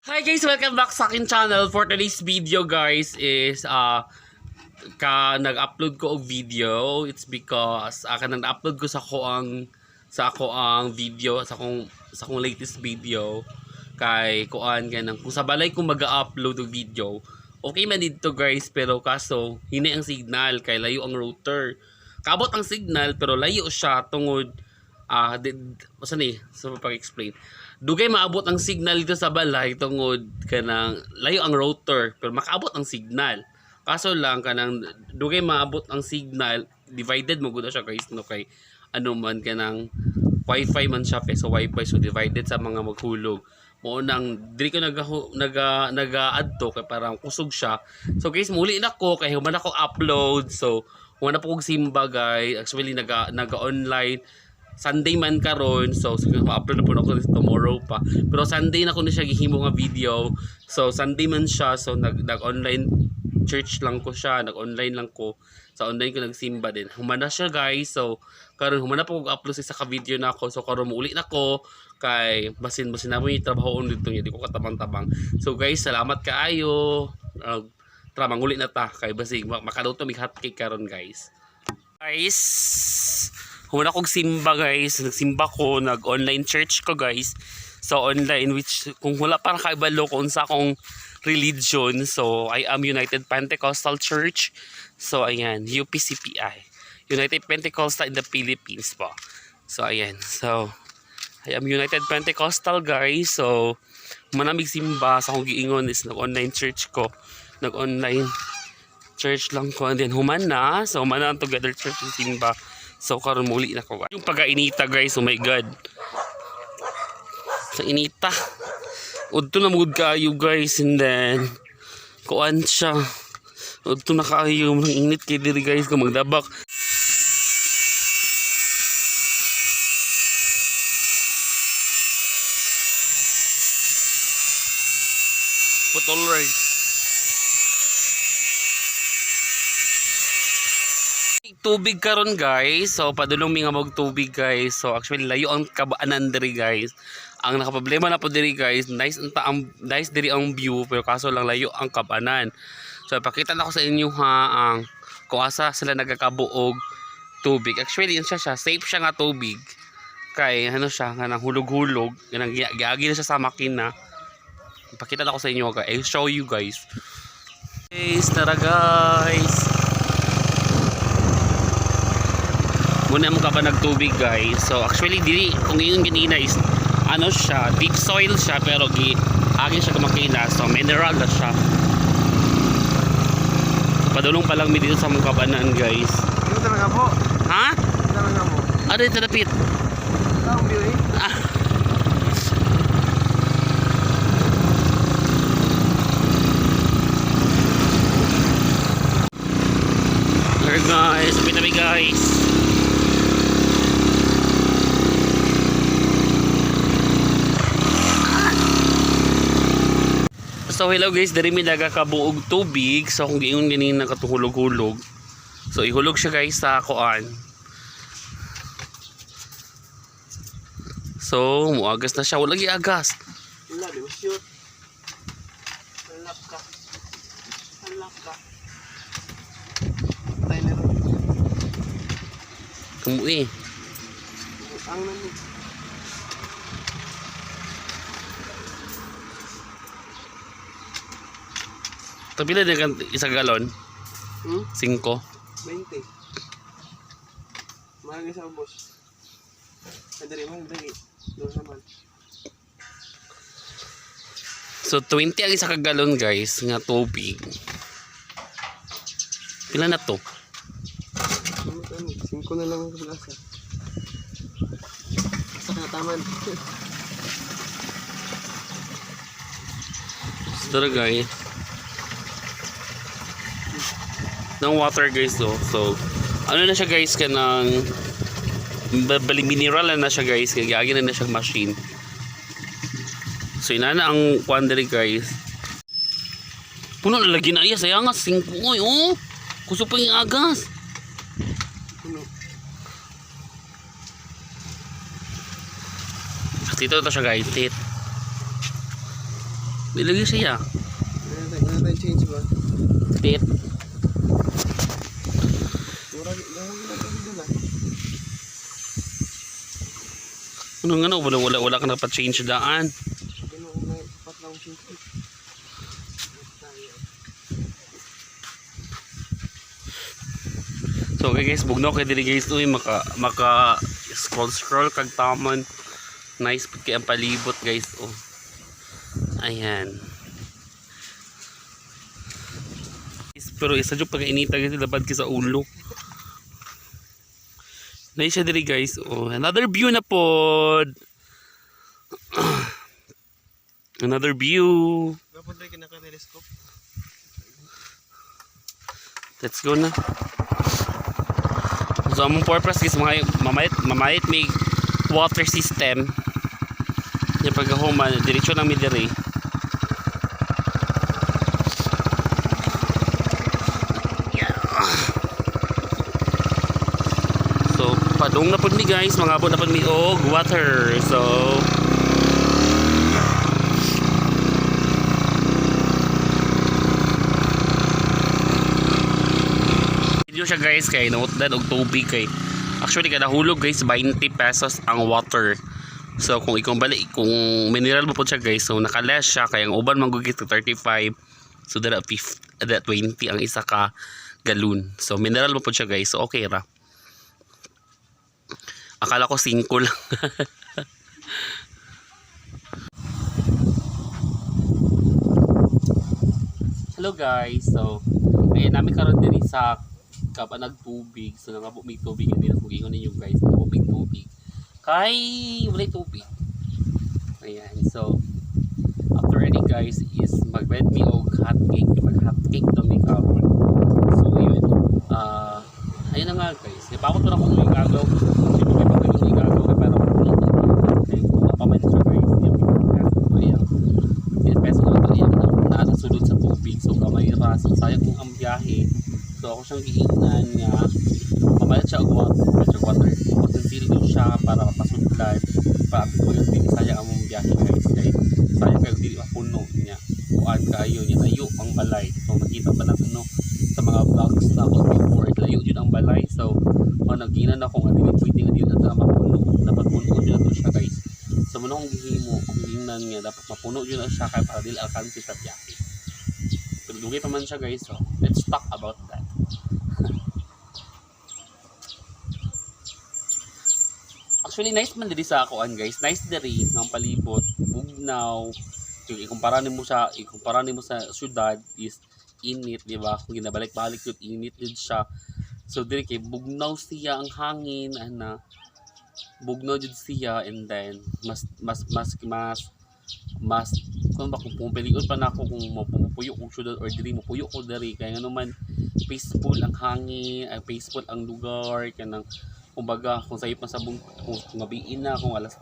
Hi guys! Welcome back sa akin channel. For today's video guys is nag-upload ko og video. It's because nag-upload ko sa ako ang video sa akong latest video kay kuan ganang kung sa balay ko mag-upload og video. Okay man dito guys, pero kaso hini ang signal kay layo ang router. Kabot ang signal pero layo siya tungod so pag-explain. Dugay maabot ang signal dito sa balay tungod kanang layo ang router pero makaabot ang signal. Kaso lang kanang dugay maabot ang signal, divided mo gud siya guys no kay ano man kanang wifi man siya so wifi so divided sa mga maghulog. Mo nang diri ko naga-add to kay parang kusog siya. So guys, muli na ko kay human ako upload. So human na po kog simba guys. Actually naga-online Sunday man karon, so ma-upload na po ako tomorrow pa. Pero Sunday na ko na siya gihimo nga video. So Sunday man siya, so nag-online church lang ko siya, nag-online lang ko. Sa online ko nagsimba din. Humana siya guys. So karon humana po kog upload sa ka-video na ako. So karon muuli na ko kay basin na mo yung trabaho dito niya, di ko katabang-tabang. So guys, salamat kaayo. Tara manguli na ta kay basig makaluto mig hotcake karon guys. Guys, humana kong simba guys, nagsimba ko, nag-online church ko guys. So online, which kung wala para kaibalo kung sa akong religion, so I am United Pentecostal Church. So ayan, UPCPI, United Pentecostal in the Philippines po. So ayan, so I am United Pentecostal guys. So manamig simba sa akong giingon is nag-online church ko, nag-online church lang ko, and then humana, so humana ang together church and simba. So karon muli na ko. Yung pag-inita guys, oh my god. Sa inita. Udto na mood kaayo guys, and then kuan siya. Udto na kaayo ng init kay diri guys kung magdabak. Putol right. Tubig karon guys, so padulong mi nga mag tubig guys. So actually layo ang kabaanan diri guys. Ang nakaproblema na po diri guys, nice diri ang view pero kaso lang layo ang kabanan. So pakita na ko sa inyo ha ang kung asa sila nagakabuog tubig. Actually yun siya safe siya nga tubig. Kay ano siya nga nang hulog-hulog, ganang giagi na siya sa makina. Pakita na ko sa inyo guys. I'll show you guys. Guys, tara guys. Muna mo ka ba nagtubig guys. So actually dili kung yung ganina is ano siya, deep soil siya pero agin siya kumakina, so mineral na siya. So, padulong pa lang mi dito sa mga kabanan guys. Ito talaga po. Ha? Ito talaga mo. Ano ito napit? Ito ang view eh. There guys, sabi guys. So hello guys, dari mi nagakabuog tubig. So kung giingon ganina katuhulog-hulog. So ihulog siya guys sa kuan. So muagas na siya, wala gi agas. Wala, di ba shoot? Halap ka. Halap ka. Patay na rin. Kumuwi. Ang namin. Tapila na kan isang galon? 5. 20. Mahal sa boss. Kadari man, dali. Doon naman. So 20 ang isa ka galon guys nga tubig. Pila na to? 5 na lang ang lasa. Sa kataman. So guys. Ng water guys though. So ano na siya guys kanang bali mineral na siya guys, kaya gagawin na siya machine. So inana ang quandary guys. Puno na lagi na iya sayang nga 5 oy oh. Kuso pa yung agas. Puno. Dito to siya guys, tit. Nilagay siya. Ano tayo change ba? Tit. Ano nga no? Wala ka na pa-change daan. So okay guys, bugnaw kay dili guys uy maka scroll kag taman. Nice pud kay ang palibot guys oh. Ayan. Pero isa jud pag-inita guys labad ki sa ulo. Nice siya diri guys oh. Another view na pod. Another view. Dapat tayo kinaka-telescope. Let's go na. So among purpose is mamait may water system. Yung pagkahuman, diretsyo ng midiri. So padung na pod mi guys, mga abot na pod mi og water. So siya guys kay nautdan og tubig kay actually kada hulog guys 20 pesos ang water. So kung ikong balik kung mineral mo po siya guys so nakaless siya kay ang uban manggugit to 35 so dala 20 ang isa ka galon. So mineral mo po siya guys so okay ra. Akala ko 5 lang. Hello guys. So ayun namin karon diri sa kapanag tubig so nangabot may tubig hindi na kugingon ninyo guys nangabot may tubig kay walay tubig ayan so after any guys is mag-red me og hot cake to me karon so ayun ayun na nga guys ipakot ko na kung yung gagaw siyempre may pagkakas yung gagaw kay para kay kung napaman siya guys ayan 10 pesos na ito ayan na sulod sa tubig so kamay ra so sayang kung ang biyahe. So ako siyang giingnan nga mamalit siya og water. Conceal din siya para mapasudlan. Para ko yung dili sayang among biyahe guys. Kay sayang kayo dili mapuno niya. Kuan kayo niya layo ang balay. So makita ba nang ano sa mga vlogs na ako before layo jud ang balay. So naginan ako nga dili pwede nga dili na mapuno. Dapat puno jud ato siya guys. So muna kung gihimo kung giingnan nga dapat mapuno jud na siya kay para dili alkansi sa biyahe. Pero dugay pa man siya guys. So let's talk about that. Actually nice man diri sa akoan guys. Nice diri ng palibot, bugnaw. Kung ikumpara nimo sa syudad is init, di ba? Kung ginabalik-balik yun, init yun siya. So diri kay bugnaw siya ang hangin ana. Bugnaw jud siya and then mas kung ba kung pumipilion pa na ako kung mapupuyo kung syudad or diri mo puyo ko diri kay ngano man peaceful ang hangin, peaceful ang lugar kanang kumbaga kung sayop na sa kung gabiin na kung alas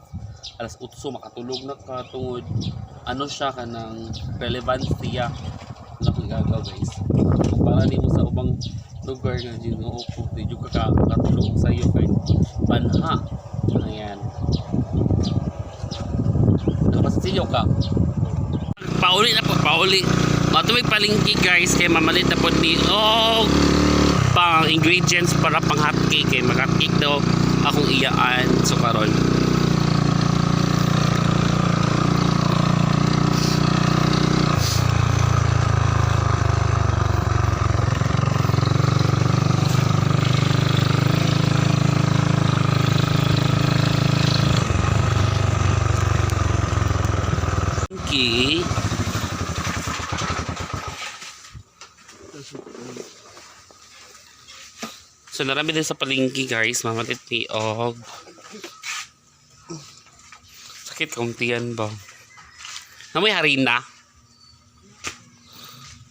8 makatulog na ka tungod ano siya kanang relevant siya na kung gagaw guys kumpara nimo sa ubang lugar nga Ginoo kung di jud ka katulog sa iyo kay banha ayan nakapasilyo ka pauli na po pauli matumig palingki guys kay mamalit na po ni pang ingredients para pang hot cake eh. Mag hot cake daw akong iyaan so karon okay. So narami din sa palengke guys, mamalit ni og sakit kauntian ba? Namoy harina.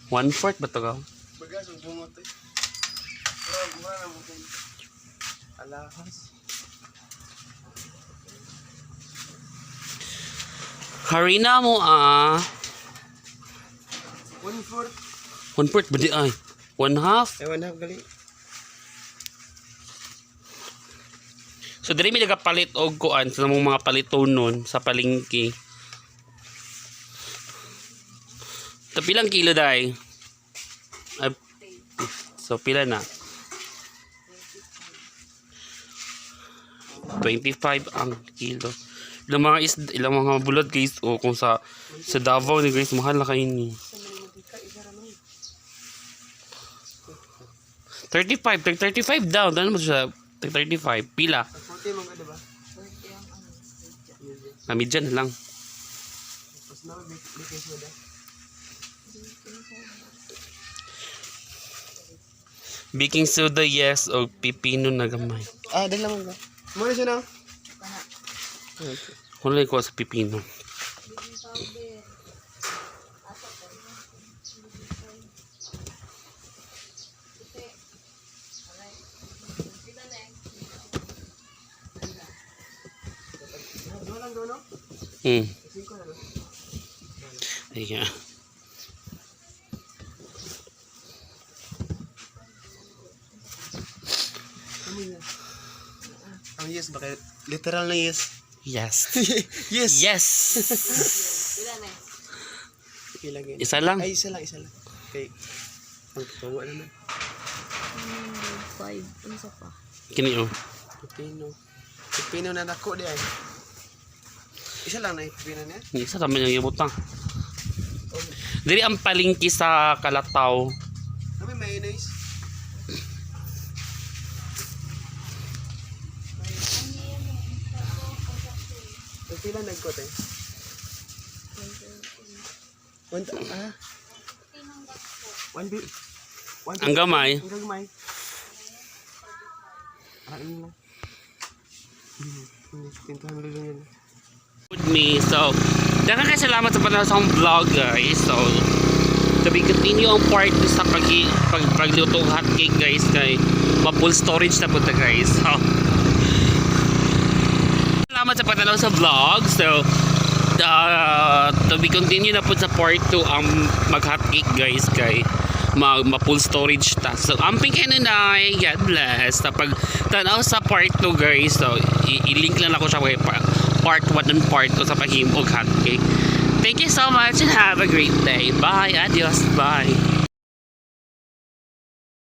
1/4 ba to gaw? Bagas ang bumot eh. Mura na mo kung alahas. Harina mo 1/4. 1/4 ba di ay? 1/2? Ewan na gali. So diri mi nagapalit og kuan sa mga palitonon sa palengke. So, pilang kilo dai? Ay, so, pila na? 25 ang kilo. Ilang mga bulad guys. O kung sa Davao ni guys, mahal na kayo ni. 35 daw. Ano mo siya? 35. Pila? 40 mga diba? Namidyan lang. Tapos na, baking soda. Baking soda, yes. O pipino na gamay. Ah, dahil naman ba? Muna siya na. Kulay ko sa pipino. Doon lang doon, no? Hmm. 5 na, no? Ayan. Ano yan? Ang yes, baka literal na yes. Yes. Yes! Yes! Ilang yan? Isa lang. Ay, isa lang. Okay. Ang tawa naman. 5. Ano sa pa? Kini oh. Pipino. Pipino na nako di ay. Isa lang na yung pipino niya. Isa naman yung ibutang. Dili ang palingki sa Kalataw. Kami mayonnaise. Pila nagkot eh? One bit. Ang gamay. Ang gamay. Ano lang. Pintuhan mo lang yan. With me. So, daghang kay salamat sa panonood sa akong vlog guys. So we continue ang part sa pagluto ng hotcake guys kay ma-full storage na po ta guys. So, salamat sa panonood sa vlog. So we continue na po sa part 2 ang mag-hotcake guys kay ma-full storage ta. So, amping kayo na God bless. Sa pag-tanaw sa part 2 guys, so, i-link lang ako sa part 1 and part 2 sa paghimog hotcake. Thank you so much and have a great day. Bye. Adios. Bye.